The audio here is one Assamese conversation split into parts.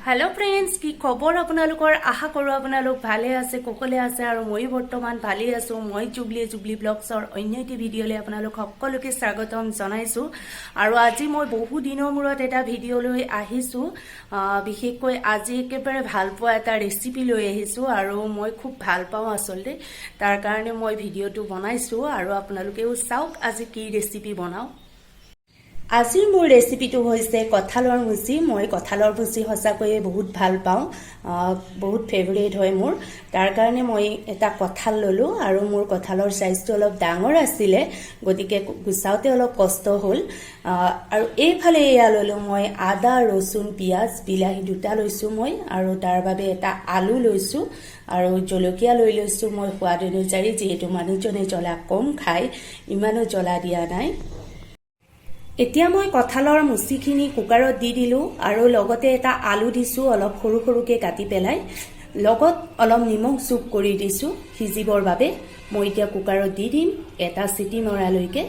हेलो फ्रेंड्स की खबर आपनालोकर आशा करूँ आपनालोक भाले आछे कुशले आछे और मैं बर्तमान भाले आछो। मैं जुबली ब्लग्सर अन्य एटी भिडिओले आपनालोक सकलोके स्वागतम जनाइछो। और আজি मैं बहु दिনৰ মূৰত এটা ভিডিও লৈ আহিছো। বিশেষকৈ আজি একেবাৰে ভাল পোৱা এটা ৰেচিপি লৈ আহিছো আৰু মই খুব ভাল পাওঁ আসলতে তাৰ কাৰণে মই ভিডিওটো বনাইছো আৰু আপোনালোকেও চাওক আজি কি ৰেচিপি বনাও। আজিৰ মোৰ ৰেচিপিটো হৈছে কঁঠালৰ মুচি। মই কঁঠালৰ মুচি সঁচাকৈয়ে বহুত ভাল পাওঁ, বহুত ফেভৰেট হয় মোৰ। তাৰ কাৰণে মই এটা কঁঠাল ললো আৰু মোৰ কঁঠালৰ সাইজটো অলপ ডাঙৰ আছিলে, গতিকে গুছাওতে অলপ কষ্ট হ'ল। আৰু এইফালে এয়া ললো মই আদা, ৰসুন, পিয়াজ, বিলাহী দুটা লৈছো মই, আৰু তাৰ বাবে এটা আলু লৈছো আৰু জলকীয়া লৈ লৈছো মই সোৱাদ অনুযায়ী, যেহেতু মানুহজনে জ্বলা কম খায়, ইমানো জ্বলা দিয়া নাই। এতিয়া মই কঁঠালৰ মুচিখিনি কুকাৰত দি দিলো আৰু লগতে এটা আলু দিছো অলপ সৰু সৰুকে কাটি পেলাই, লগত অলপ নিমখ যোগ কৰি দিছো সিজিবৰ বাবে। মই এতিয়া কুকাৰত দি দিম এটা সিটি মৰালৈকে।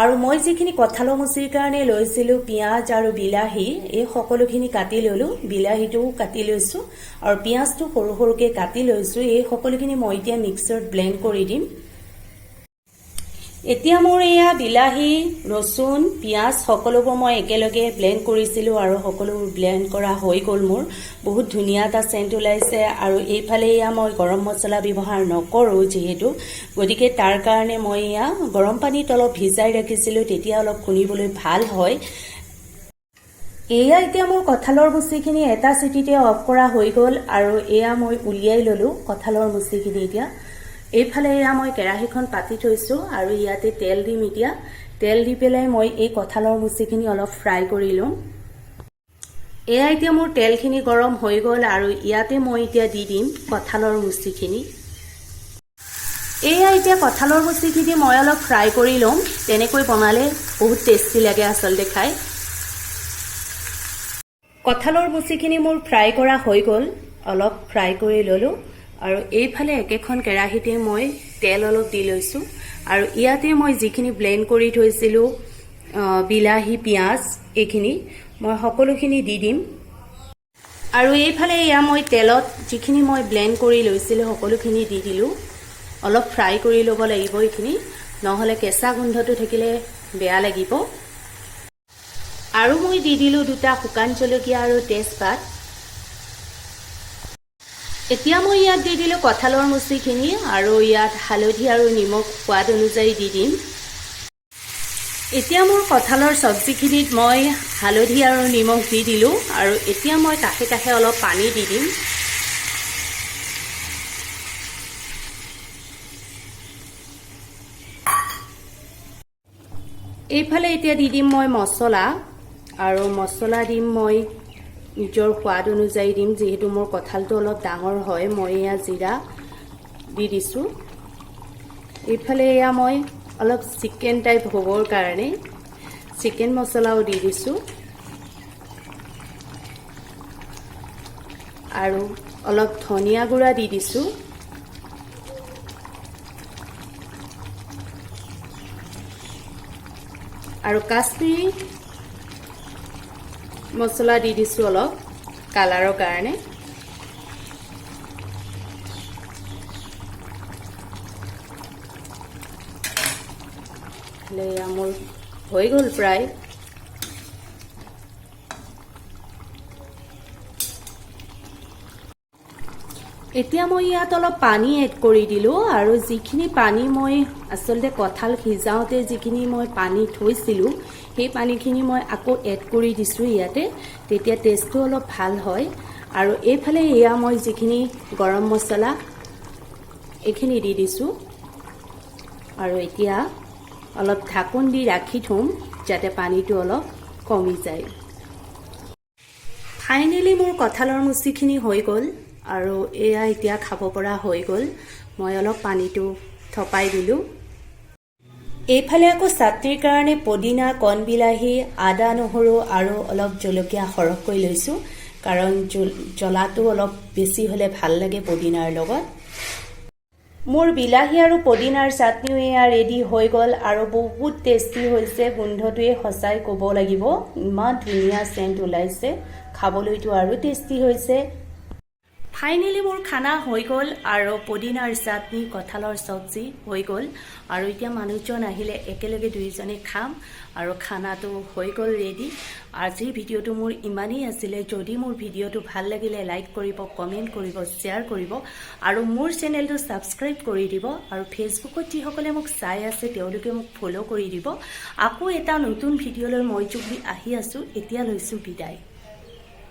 আৰু মই যিখিনি কঁঠালৰ মুচিৰ কাৰণে লৈছিলো পিয়াজ আৰু বিলাহী, এই সকলোখিনি কাটি ললো। বিলাহীটোও কাটি লৈছো আৰু পিয়াজটো সৰু সৰুকে কাটি লৈছো। এই সকলোখিনি মই এতিয়া মিক্সাৰত ব্লেন্ড কৰি দিম। এতিয়া মোৰ এয়া বিলাহী, ৰসুন, পিয়াজ সকলোবোৰ মই একেলগে ব্লেন্ড কৰিছিলো আৰু সকলোবোৰ ব্লেন্ড কৰা হৈ গ'ল। মোৰ বহুত ধুনীয়া এটা সেন্ট ওলাইছে। আৰু এইফালে এয়া মই গৰম মছলা ব্যৱহাৰ নকৰো যিহেতু, গতিকে তাৰ কাৰণে মই এয়া গৰম পানীত অলপ ভিজাই ৰাখিছিলো, তেতিয়া অলপ খুনিবলৈ ভাল হয়। এয়া এতিয়া মোৰ কঁঠালৰ মুচিখিনি এটা চিটিতে অফ কৰা হৈ গ'ল আৰু এয়া মই উলিয়াই ললো কঁঠালৰ মুচিখিনি। এতিয়া এইফালে এয়া মই কেৰাহীখন পাতি থৈছো আৰু ইয়াতে তেল দিম। এতিয়া তেল দি পেলাই মই এই কঁঠালৰ মুচিখিনি অলপ ফ্ৰাই কৰি লম। এয়া এতিয়া মোৰ তেলখিনি গৰম হৈ গ'ল আৰু ইয়াতে মই এতিয়া দি দিম কঁঠালৰ মুচিখিনি। এয়া এতিয়া কঁঠালৰ মুচিখিনি মই অলপ ফ্ৰাই কৰি লম। তেনেকৈ বনালে বহুত টেষ্টি লাগে আসলতে খাই। কঁঠালৰ মুচিখিনি মোৰ ফ্ৰাই কৰা হৈ গ'ল, অলপ ফ্ৰাই কৰি ললো। আৰু এইফালে একেখন কেৰাহীতে মই তেল অলপ দি লৈছো আৰু ইয়াতে মই যিখিনি ব্লেন্ড কৰি থৈছিলো বিলাহী, পিয়াজ, এইখিনি মই সকলোখিনি দি দিম। আৰু এইফালে এয়া মই তেলত যিখিনি মই ব্লেন্ড কৰি লৈছিলো সকলোখিনি দি দিলো। অলপ ফ্ৰাই কৰি ল'ব লাগিব এইখিনি, নহলে কেঁচা গোন্ধটো থাকিলে বেয়া লাগিব। আৰু মই দি দিলো দুটা শুকান জলকীয়া আৰু তেজপাত। এতিয়া মই ইয়াত দি দিলো কঁঠালৰ মুচিখিনি আৰু ইয়াত হালধি আৰু নিমখ সোৱাদ অনুযায়ী দি দিম। এতিয়া মোৰ কঁঠালৰ চব্জিখিনিত মই হালধি আৰু নিমখ দি দিলো আৰু এতিয়া মই কাষে কাষে অলপ পানী দি দিম। এইফালে এতিয়া দি দিম মই মছলা, আৰু মছলা দিম মই নিজৰ সোৱাদ অনুযায়ী দিম, যেহেতু মোৰ কঁঠালটো অলপ ডাঙৰ হয়। মই এয়া জিৰা দি দিছো। এইফালে এয়া মই অলপ চিকেন টাইপ হ'বৰ কাৰণে চিকেন মছলাও দি দিছো আৰু অলপ ধনিয়া গুড়া দি দিছো। আৰু কাশ্মীৰী মছলা দি দিছো অলপ কালাৰৰ কাৰণে। মোৰ হৈ গ'ল প্ৰায়। এতিয়া মই ইয়াত অলপ পানী এড কৰি দিলো আৰু যিখিনি পানী মই আসলতে কঁঠাল সিজাওতে যিখিনি মই পানী থৈছিলো সেই পানীখিনি মই আকৌ এড কৰি দিছো ইয়াতে, তেতিয়া টেষ্টটো অলপ ভাল হয়। আৰু এইফালে এয়া মই যিখিনি গৰম মছলা এইখিনি দি দিছো আৰু এতিয়া অলপ ঢাকন দি ৰাখি থম যাতে পানীটো অলপ কমি যায়। ফাইনেলি মোৰ কঁঠালৰ মুচিখিনি হৈ গ'ল আৰু এয়া এতিয়া খাব পৰা হৈ গ'ল। মই অলপ পানীটো থপাই দিলো। এইফালে আকৌ চাটনিৰ কাৰণে পদিনা, কণ বিলাহী, আদা, নহৰু আৰু অলপ জলকীয়া সৰহকৈ লৈছো, কাৰণ জ্বলাটো অলপ বেছি হলে ভাল লাগে পদিনাৰ লগত। মোৰ বিলাহী আৰু পদিনাৰ চাটনিও এয়া ৰেডি হৈ গ'ল আৰু বহুত টেষ্টি হৈছে। গোন্ধটোৱে সঁচাই ক'ব লাগিব, ইমান ধুনীয়া সেন্ট ওলাইছে। খাবলৈতো আৰু টেষ্টি হৈছে। ফাইনেলি মোৰ খানা হৈ গ'ল আৰু পদিনাৰ চাটনি কঁঠালৰ চব্জি হৈ গ'ল আৰু এতিয়া মানুহজন আহিলে একেলগে দুইজনে খাম আৰু খানাটো হৈ গ'ল ৰেডি। আজিৰ ভিডিঅ'টো মোৰ ইমানেই আছিলে। যদি মোৰ ভিডিঅ'টো ভাল লাগিলে লাইক কৰিব, কমেণ্ট কৰিব, শ্বেয়াৰ কৰিব আৰু মোৰ চেনেলটো ছাবস্ক্ৰাইব কৰি দিব আৰু ফেচবুকত যিসকলে মোক চাই আছে তেওঁলোকে মোক ফ'ল' কৰি দিব। আকৌ এটা নতুন ভিডিঅ'লৈ মই জুবলি আহি আছোঁ। এতিয়া লৈছোঁ বিদায়।